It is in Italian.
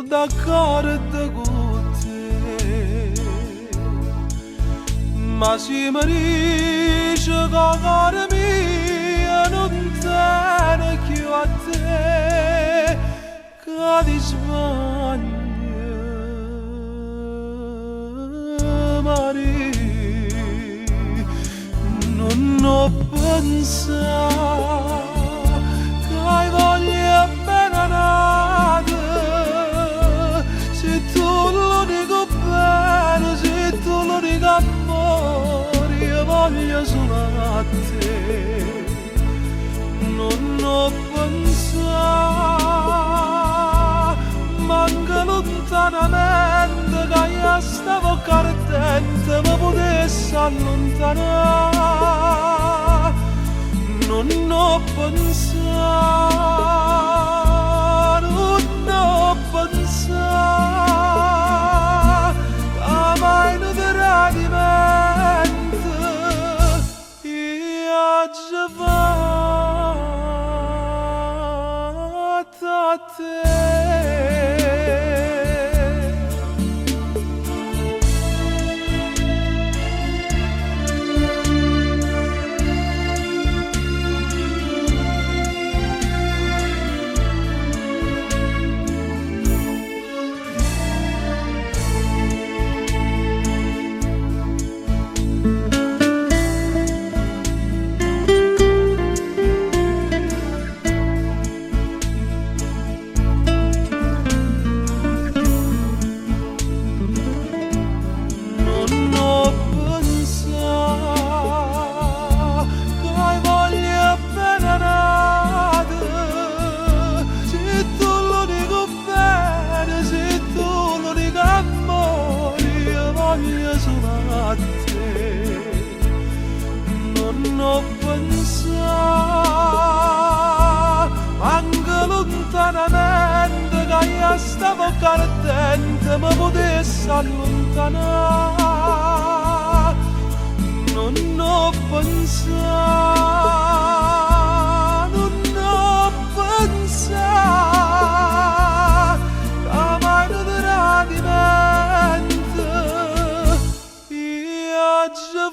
d'accordo con te, ma si mi dice che cuore mio non tiene più a te, che ti sbagli, Maria, non ho pensato che hai voglia appena nata, se tu lo dico bene, se tu lo dico amore, io voglio solo a te, non ho pensato, manca lontanamente che io stavo cardente, ma potessi allontanare, non ho pensato, non ho pensato, che mai non tradimento, io già fatto a te. Non ho pensato, anche lontanamente che io stavo cardente, ma potessi allontanare, non ho pensato, non ho pensato, che mai non tradimento, io già